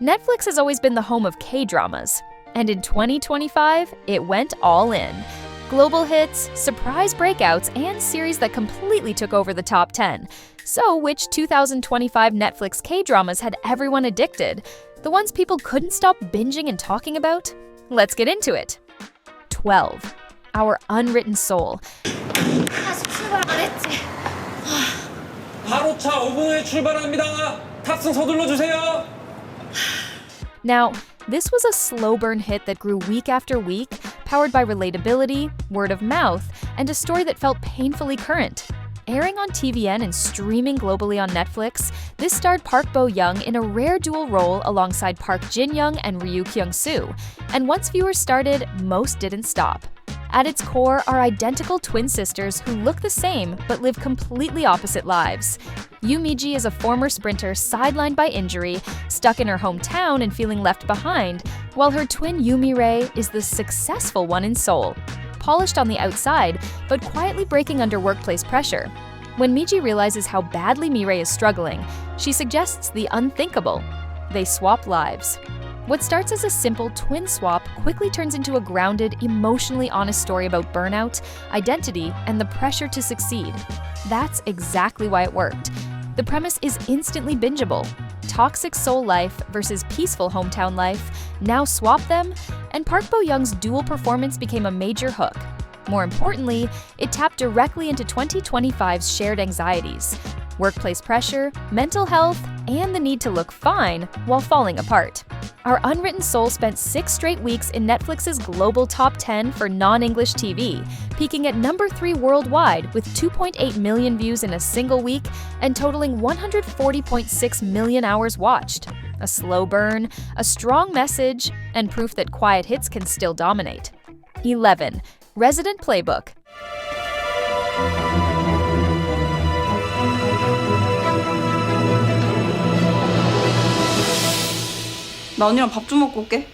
Netflix has always been the home of K-dramas, and in 2025, it went all in. Global hits, surprise breakouts, and series that completely took over the top 10. So, which 2025 Netflix K-dramas had everyone addicted? The ones people couldn't stop binging and talking about? Let's get into it. 12. Our Unwritten Seoul. 아직 출발 안 했지. 바로 차 5분 후에 출발합니다. 탑승 서둘러 주세요. Now, this was a slow burn hit that grew week after week, powered by relatability, word of mouth, and a story that felt painfully current. Airing on TVN and streaming globally on Netflix, this starred Park Bo-young in a rare dual role alongside Park Jin-young and Ryu Kyung-soo. And once viewers started, most didn't stop. At its core are identical twin sisters who look the same but live completely opposite lives. Yoo Mi-ji is a former sprinter sidelined by injury, stuck in her hometown and feeling left behind, while her twin Yoo Mi-rae is the successful one in Seoul. Polished on the outside, but quietly breaking under workplace pressure. When Mi-ji realizes how badly Mi-rae is struggling, she suggests the unthinkable. They swap lives. What starts as a simple twin swap quickly turns into a grounded, emotionally honest story about burnout, identity, and the pressure to succeed. That's exactly why it worked. The premise is instantly bingeable. Toxic Seoul life versus peaceful hometown life, now swap them, and Park Bo-young's dual performance became a major hook. More importantly, it tapped directly into 2025's shared anxieties: workplace pressure, mental health, and the need to look fine while falling apart. Our Unwritten Seoul spent 6 straight weeks in Netflix's global top 10 for non-English TV, peaking at number 3 worldwide with 2.8 million views in a single week and totaling 140.6 million hours watched. A slow burn, a strong message, and proof that quiet hits can still dominate. 11. Resident Playbook. 나 언니랑 밥 좀 먹고 올게.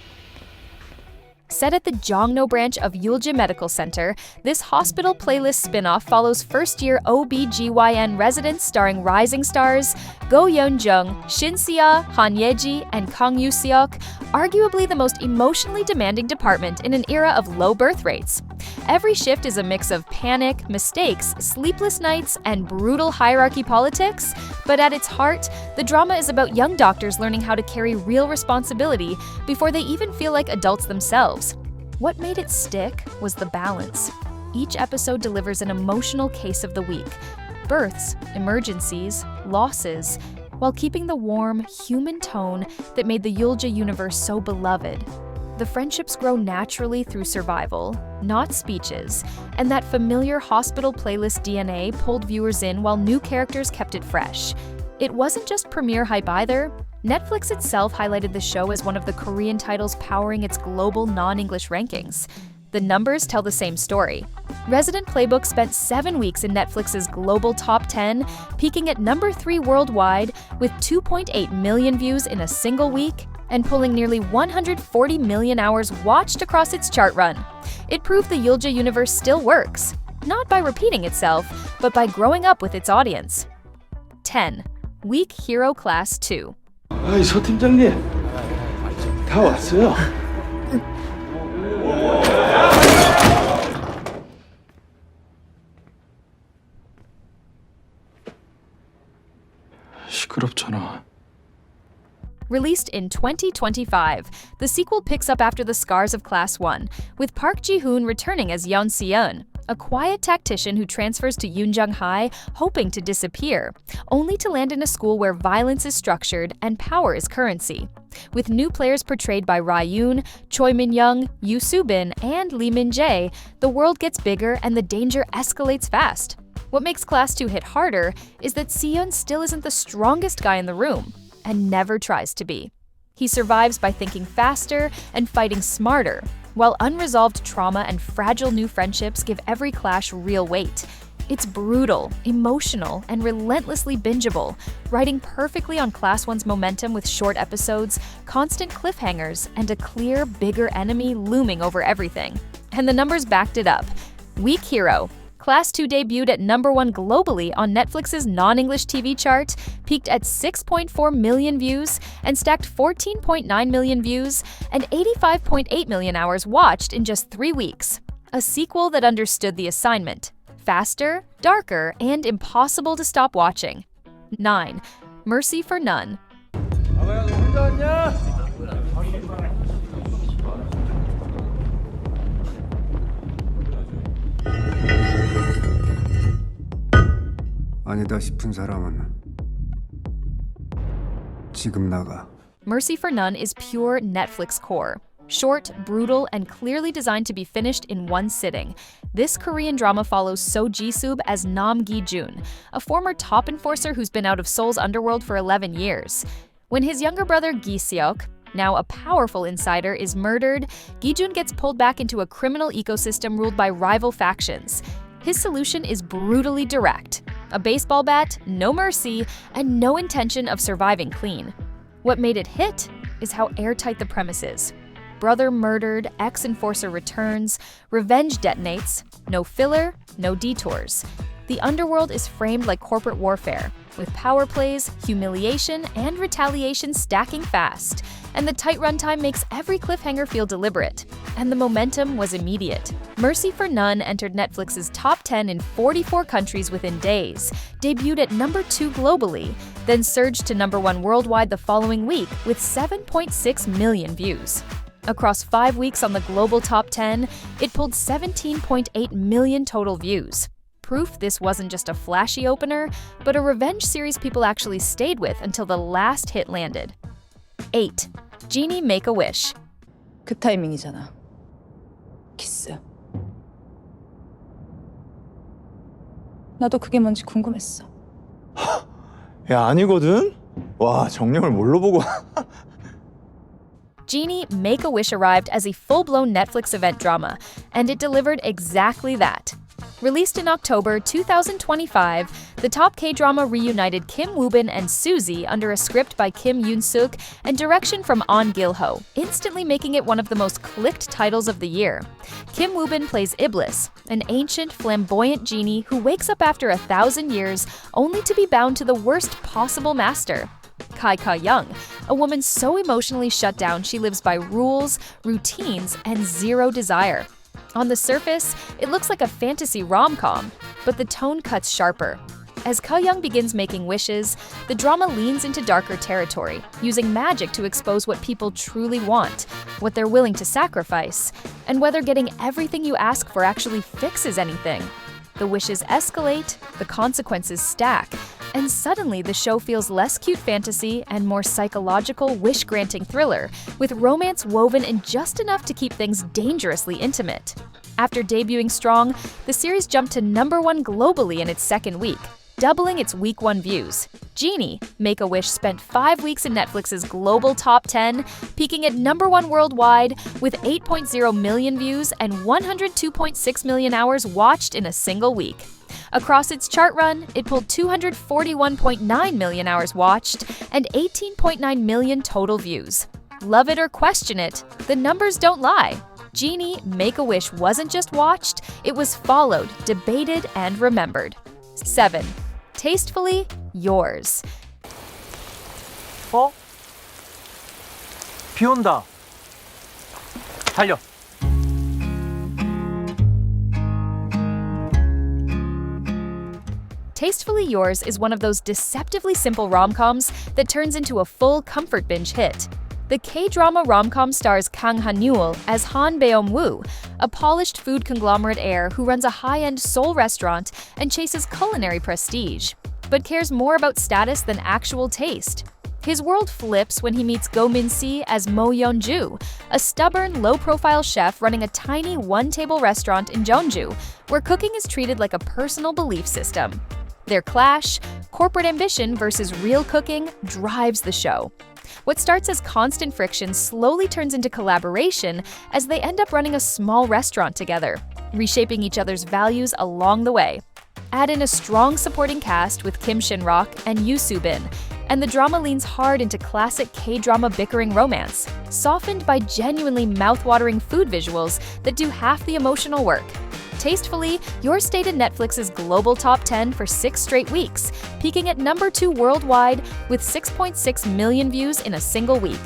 Set at the Jongno branch of Yulje Medical Center, this hospital playlist spin-off follows first-year OB/GYN residents starring rising stars Go Yeon-jung, Shin Se-ah, Han Ye-ji, and Kang Yoo-seok, arguably the most emotionally demanding department in an era of low birth rates. Every shift is a mix of panic, mistakes, sleepless nights, and brutal hierarchy politics, but at its heart, the drama is about young doctors learning how to carry real responsibility before they even feel like adults themselves. What made it stick was the balance. Each episode delivers an emotional case of the week: births, emergencies, losses, while keeping the warm, human tone that made the Yulje universe so beloved. The friendships grow naturally through survival, not speeches, and that familiar hospital playlist DNA pulled viewers in while new characters kept it fresh. It wasn't just premiere hype either. Netflix itself highlighted the show as one of the Korean titles powering its global non-English rankings. The numbers tell the same story. Resident Playbook spent 7 weeks in Netflix's global top 10, peaking at number 3 worldwide with 2.8 million views in a single week and pulling nearly 140 million hours watched across its chart run. It proved the Yulje universe still works, not by repeating itself, but by growing up with its audience. 10. Weak Hero Class 2. 아이, 서 팀장님. 다 왔어요. 시끄럽잖아. Released in 2025, the sequel picks up after the scars of Class 1, with Park Ji-hoon returning as Yeon Se-eun, a quiet tactician who transfers to Yoonjung High hoping to disappear, only to land in a school where violence is structured and power is currency. With new players portrayed by Ra-yoon, Choi Min-young, Yoo Soo-bin, and Lee Min-jae, the world gets bigger and the danger escalates fast. What makes Class 2 hit harder is that Se-eun still isn't the strongest guy in the room, and never tries to be. He survives by thinking faster and fighting smarter, while unresolved trauma and fragile new friendships give every clash real weight. It's brutal, emotional, and relentlessly bingeable, riding perfectly on Class 1's momentum with short episodes, constant cliffhangers, and a clear, bigger enemy looming over everything. And the numbers backed it up. Weak Hero, Class 2 debuted at #1 globally on Netflix's non-English TV chart, peaked at 6.4 million views, and stacked 14.9 million views and 85.8 million hours watched in just 3 weeks. A sequel that understood the assignment: faster, darker, and impossible to stop watching. 9. Mercy for None. 아니다 싶은 사람은 지금 나가. Mercy for None is pure Netflix core. Short, brutal, and clearly designed to be finished in one sitting. This Korean drama follows So Ji-sub as Nam Gi-jun, a former top enforcer who's been out of Seoul's underworld for 11 years. When his younger brother Gi-seok, now a powerful insider, is murdered, Gi-jun gets pulled back into a criminal ecosystem ruled by rival factions. His solution is brutally direct: a baseball bat, no mercy, and no intention of surviving clean. What made it hit is how airtight the premise is. Brother murdered, ex-enforcer returns, revenge detonates, no filler, no detours. The underworld is framed like corporate warfare, with power plays, humiliation, and retaliation stacking fast. And the tight runtime makes every cliffhanger feel deliberate. And the momentum was immediate. Mercy for None entered Netflix's top 10 in 44 countries within days, debuted at #2 globally, then surged to #1 worldwide the following week with 7.6 million views. Across 5 weeks on the global top 10, it pulled 17.8 million total views. Proof this wasn't just a flashy opener, but a revenge series people actually stayed with until the last hit landed. 8. Genie Make a Wish. 그 타이밍이잖아. 키스. 나도 그게 뭔지 궁금했어. 야, 아니거든? 와, 정령을 뭘로 보고. Genie Make a Wish arrived as a full-blown Netflix event drama, and it delivered exactly that. Released in October 2025, the top K-drama reunited Kim Woo-bin and Suzy under a script by Kim Yoon-suk and direction from Ahn Gil-ho, instantly making it one of the most clicked titles of the year. Kim Woo-bin plays Iblis, an ancient, flamboyant genie who wakes up after 1,000 years only to be bound to the worst possible master, Kai Ka-young, a woman so emotionally shut down she lives by rules, routines, and zero desire. On the surface, it looks like a fantasy rom-com, but the tone cuts sharper. As Ka-young begins making wishes, the drama leans into darker territory, using magic to expose what people truly want, what they're willing to sacrifice, and whether getting everything you ask for actually fixes anything. The wishes escalate, the consequences stack, and suddenly the show feels less cute fantasy and more psychological, wish-granting thriller, with romance woven in just enough to keep things dangerously intimate. After debuting strong, the series jumped to #1 globally in its second week, doubling its week 1 views. Genie Make a Wish spent 5 weeks in Netflix's global top 10, peaking at #1 worldwide with 8.0 million views and 102.6 million hours watched in a single week. Across its chart run, it pulled 241.9 million hours watched and 18.9 million total views. Love it or question it, the numbers don't lie. Genie Make a Wish wasn't just watched, it was followed, debated, and remembered. 7. Tastefully Yours. 어? 비 온다. 달려. Tastefully Yours is one of those deceptively simple rom-coms that turns into a full comfort binge hit. The K-drama rom-com stars Kang Han-yul as Han Beom-woo, a polished food conglomerate heir who runs a high-end Seoul restaurant and chases culinary prestige, but cares more about status than actual taste. His world flips when he meets Go Min-si as Mo Yeon-ju, a stubborn, low-profile chef running a tiny one-table restaurant in Jeonju, where cooking is treated like a personal belief system. Their clash, corporate ambition versus real cooking, drives the show. What starts as constant friction slowly turns into collaboration as they end up running a small restaurant together, reshaping each other's values along the way. Add in a strong supporting cast with Kim Shin-rock and Yoo Soo-bin, and the drama leans hard into classic K-drama bickering romance, softened by genuinely mouth-watering food visuals that do half the emotional work. Tastefully Yours stayed in Netflix's global top 10 for 6 straight weeks, peaking at number 2 worldwide with 6.6 million views in a single week.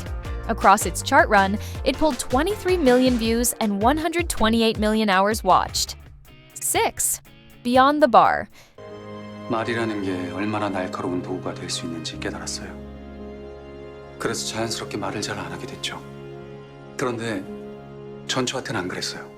Across its chart run, it pulled 23 million views and 128 million hours watched. 6. Beyond the Bar. 말이라는 게 얼마나 날카로운 도구가 될 수 있는지 깨달았어요. 그래서 자연스럽게 말을 잘 안 하게 됐죠. 그런데 전 저한테는 안 그랬어요.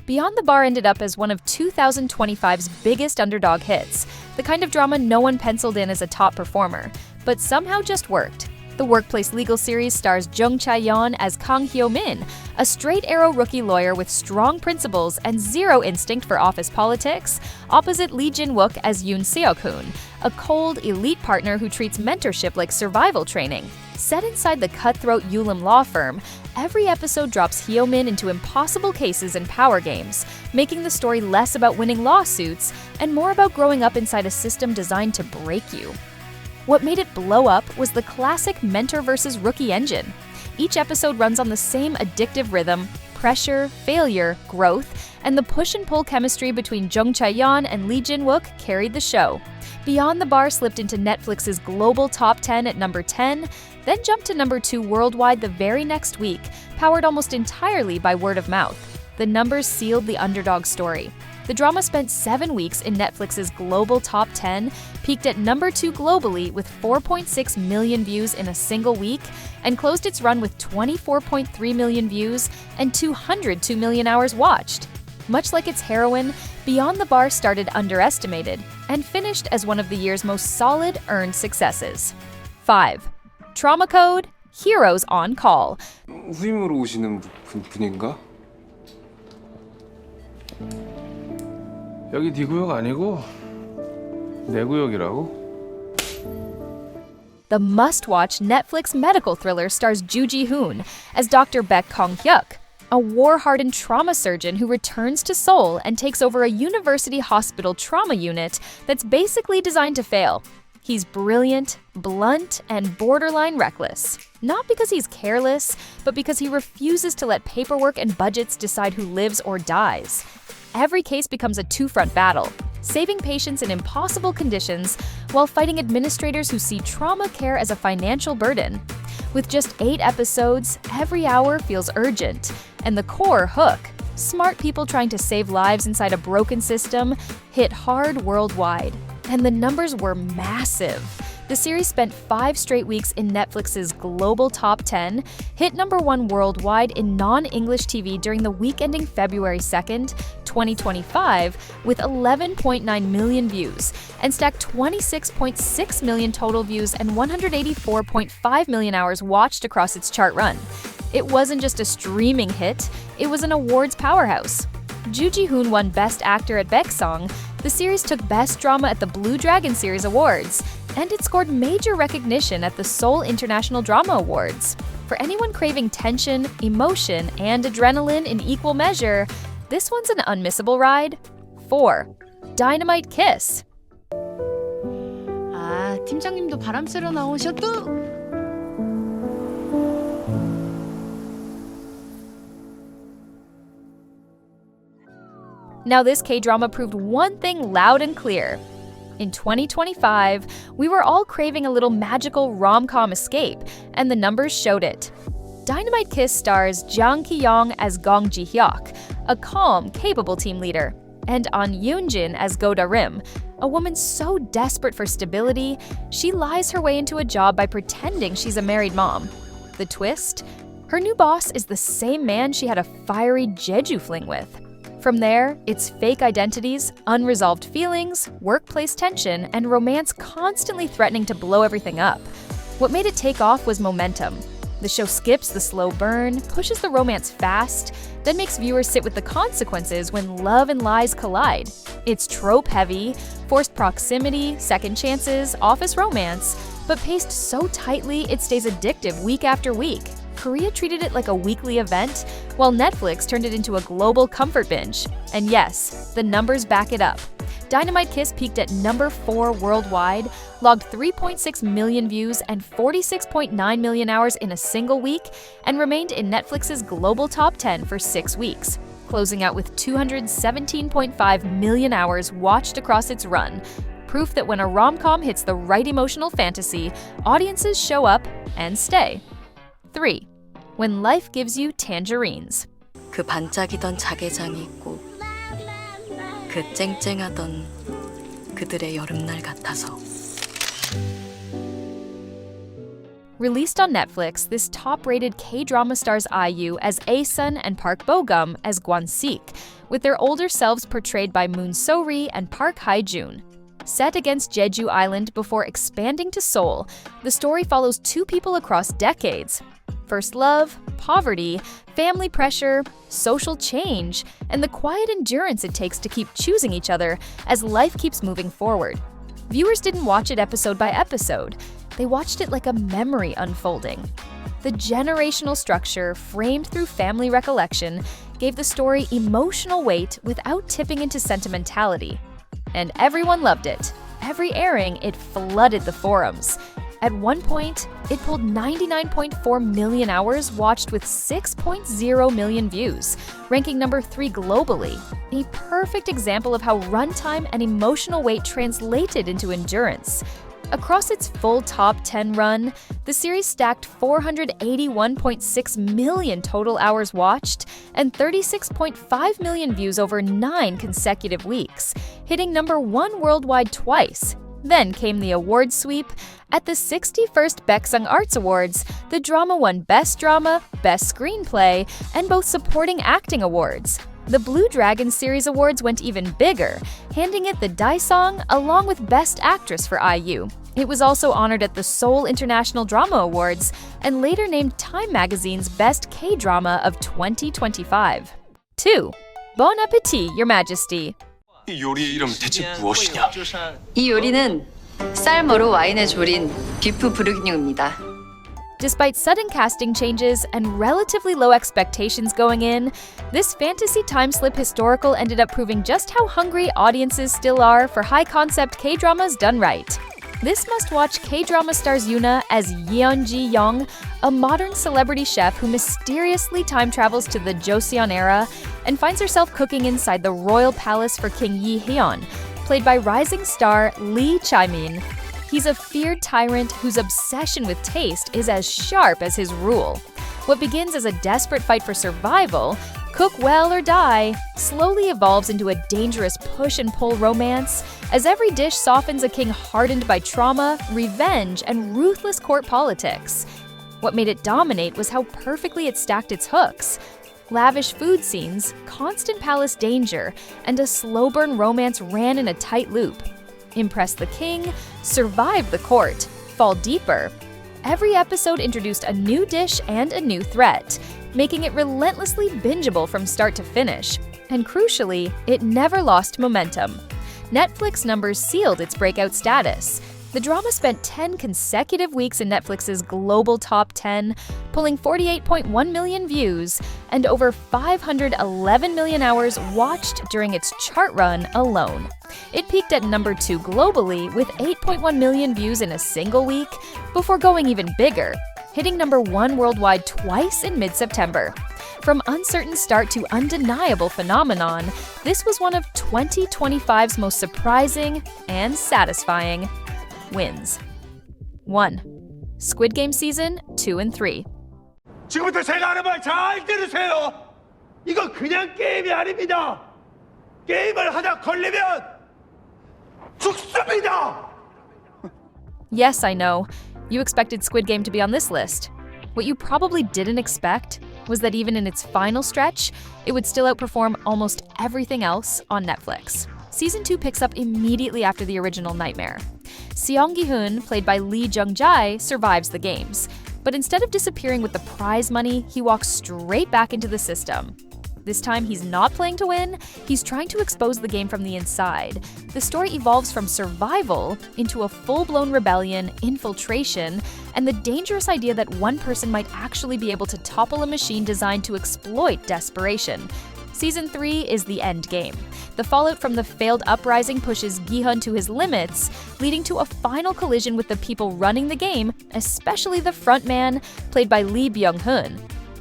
Beyond the Bar ended up as one of 2025's biggest underdog hits, the kind of drama no one penciled in as a top performer, but somehow just worked. The workplace legal series stars Jung Chae-yeon as Kang Hyo-min, a straight-arrow rookie lawyer with strong principles and zero instinct for office politics, opposite Lee Jin-wook as Yoon Seok-hoon, a cold, elite partner who treats mentorship like survival training. Set inside the cutthroat Yulim law firm, every episode drops Hyo-min into impossible cases and power games, making the story less about winning lawsuits and more about growing up inside a system designed to break you. What made it blow up was the classic mentor versus rookie engine. Each episode runs on the same addictive rhythm: pressure, failure, growth, and the push and pull chemistry between Jung Chae-yeon and Lee Jin-wook carried the show. Beyond the Bar slipped into Netflix's global top 10 at number 10, then jumped to number 2 worldwide the very next week, powered almost entirely by word of mouth. The numbers sealed the underdog story. The drama spent 7 weeks in Netflix's global top 10, peaked at number 2 globally with 4.6 million views in a single week, and closed its run with 24.3 million views and 202 million hours watched. Much like its heroine, Beyond the Bar started underestimated and finished as one of the year's most solid earned successes. 5. Trauma Code, Heroes on Call. 후임으로 오시는 분인가? 여기 네 구역 아니고 내 구역이라고? The must-watch Netflix medical thriller stars Joo Ji-hoon as Dr. Baek Kong-hyuk, a war-hardened trauma surgeon who returns to Seoul and takes over a university hospital trauma unit that's basically designed to fail. He's brilliant, blunt, and borderline reckless. Not because he's careless, but because he refuses to let paperwork and budgets decide who lives or dies. Every case becomes a two-front battle, saving patients in impossible conditions while fighting administrators who see trauma care as a financial burden. With just 8 episodes, every hour feels urgent, and the core hook, smart people trying to save lives inside a broken system, hit hard worldwide. And the numbers were massive. The series spent 5 straight weeks in Netflix's global top 10, hit number 1 worldwide in non-English TV during the week ending February 2nd, 2025, with 11.9 million views, and stacked 26.6 million total views and 184.5 million hours watched across its chart run. It wasn't just a streaming hit, it was an awards powerhouse. Joo Ji-hoon won Best Actor at Baeksang, the series took Best Drama at the Blue Dragon Series Awards, and it scored major recognition at the Seoul International Drama Awards. For anyone craving tension, emotion, and adrenaline in equal measure, this one's an unmissable ride. 4. Dynamite Kiss. 아, 팀장님도 바람 쐬러 나오셔도. Now this K-drama proved one thing loud and clear. In 2025, we were all craving a little magical rom-com escape, and the numbers showed it. Dynamite Kiss stars Jang Ki-young as Gong Ji-hyuk, a calm, capable team leader, and An Yoon-jin as Go Da-rim, a woman so desperate for stability, she lies her way into a job by pretending she's a married mom. The twist? Her new boss is the same man she had a fiery Jeju fling with. From there, it's fake identities, unresolved feelings, workplace tension, and romance constantly threatening to blow everything up. What made it take off was momentum. The show skips the slow burn, pushes the romance fast, then makes viewers sit with the consequences when love and lies collide. It's trope-heavy, forced proximity, second chances, office romance, but paced so tightly it stays addictive week after week. Korea treated it like a weekly event, while Netflix turned it into a global comfort binge. And yes, the numbers back it up. Dynamite Kiss peaked at number 4 worldwide, logged 3.6 million views and 46.9 million hours in a single week, and remained in Netflix's global top 10 for 6 weeks. closing out with 217.5 million hours watched across its run. Proof that when a rom-com hits the right emotional fantasy, audiences show up and stay. 3. When Life Gives You Tangerines. 그 반짝이던 자개장이 있고 그 쨍쨍하던 그들의 여름날 같아서. Released on Netflix, this top-rated K-drama stars IU as A-sun and Park Bo-gum as Gwan-sik, with their older selves portrayed by Moon So-ri and Park Hae-jun. Set against Jeju Island before expanding to Seoul, the story follows two people across decades. First love, poverty, family pressure, social change, and the quiet endurance it takes to keep choosing each other as life keeps moving forward. Viewers didn't watch it episode by episode. They watched it like a memory unfolding. The generational structure, framed through family recollection, gave the story emotional weight without tipping into sentimentality. And everyone loved it. Every airing, it flooded the forums. At one point, it pulled 99.4 million hours watched with 6.0 million views, ranking number 3 globally. A perfect example of how runtime and emotional weight translated into endurance. Across its full top 10 run, the series stacked 481.6 million total hours watched and 36.5 million views over 9 consecutive weeks, hitting number 1 worldwide twice. Then came the award sweep. At the 61st Baeksang Arts Awards, the drama won Best Drama, Best Screenplay, and both Supporting Acting Awards. The Blue Dragon Series Awards went even bigger, handing it the Daesung along with Best Actress for IU. It was also honored at the Seoul International Drama Awards and later named Time Magazine's Best K-Drama of 2025. 2. Bon Appétit, Your Majesty. 이 요리의 이름 대체 무엇이냐? 이 요리는 쌀머루 와인에 졸인 비프 브르기뉴입니다. Despite sudden casting changes and relatively low expectations going in, this fantasy time-slip historical ended up proving just how hungry audiences still are for high-concept K-dramas done right. This must-watch K-drama stars Yoona as Yeon Ji-young, a modern celebrity chef who mysteriously time-travels to the Joseon era and finds herself cooking inside the royal palace for King Yi-hyun, played by rising star Lee Chae-min. He's a feared tyrant whose obsession with taste is as sharp as his rule. What begins as a desperate fight for survival, cook well or die, slowly evolves into a dangerous push-and-pull romance as every dish softens a king hardened by trauma, revenge, and ruthless court politics. What made it dominate was how perfectly it stacked its hooks. Lavish food scenes, constant palace danger, and a slow-burn romance ran in a tight loop. Impress the king, survive the court, fall deeper. Every episode introduced a new dish and a new threat, making it relentlessly bingeable from start to finish. And crucially, it never lost momentum. Netflix numbers sealed its breakout status. The drama spent 10 consecutive weeks in Netflix's global top 10, pulling 48.1 million views and over 511 million hours watched during its chart run alone. It peaked at number 2 globally with 8.1 million views in a single week before going even bigger, hitting number 1 worldwide twice in mid-September. From uncertain start to undeniable phenomenon, this was one of 2025's most surprising and satisfying wins. 1. Squid Game Season 2 and 3. 지금부터 제가 하는 말 잘 들으세요. 이거 그냥 게임이 아닙니다. 게임을 하다 걸리면 죽습니다. Yes, I know. You expected Squid Game to be on this list. What you probably didn't expect was that even in its final stretch, it would still outperform almost everything else on Netflix. Season 2 picks up immediately after the original Nightmare. Seong Gi-hoon, played by Lee Jung-jae, survives the games. But instead of disappearing with the prize money, he walks straight back into the system. This time, he's not playing to win, he's trying to expose the game from the inside. The story evolves from survival into a full-blown rebellion, infiltration, and the dangerous idea that one person might actually be able to topple a machine designed to exploit desperation. Season 3 is the end game. The fallout from the failed uprising pushes Gi-hun to his limits, leading to a final collision with the people running the game, especially the frontman, played by Lee Byung-hun.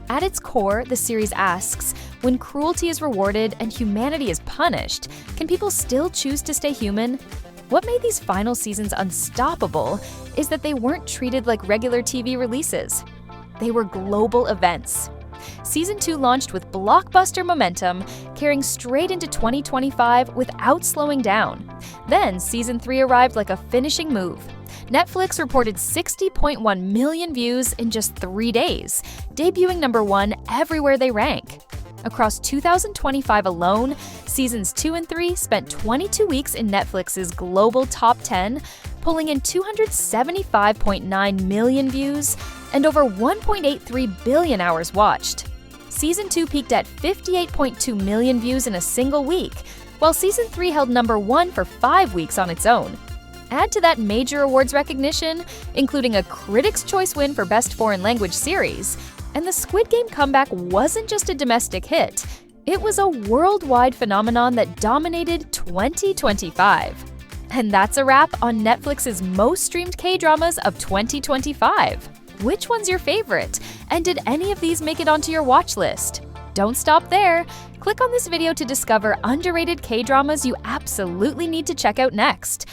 At its core, the series asks, When cruelty is rewarded and humanity is punished, can people still choose to stay human? What made these final seasons unstoppable is that they weren't treated like regular TV releases. They were global events. Season 2 launched with blockbuster momentum, carrying straight into 2025 without slowing down. Then, Season 3 arrived like a finishing move. Netflix reported 60.1 million views in just 3 days, debuting #1 everywhere they rank. Across 2025 alone, Seasons 2 and 3 spent 22 weeks in Netflix's global top 10, pulling in 275.9 million views and over 1.83 billion hours watched. Season 2 peaked at 58.2 million views in a single week, while Season 3 held #1 for 5 weeks on its own. Add to that major awards recognition, including a Critics' Choice win for Best Foreign Language Series, and the Squid Game comeback wasn't just a domestic hit, it was a worldwide phenomenon that dominated 2025. And that's a wrap on Netflix's most streamed K-dramas of 2025. Which one's your favorite? And did any of these make it onto your watch list? Don't stop there. Click on this video to discover underrated K-dramas you absolutely need to check out next.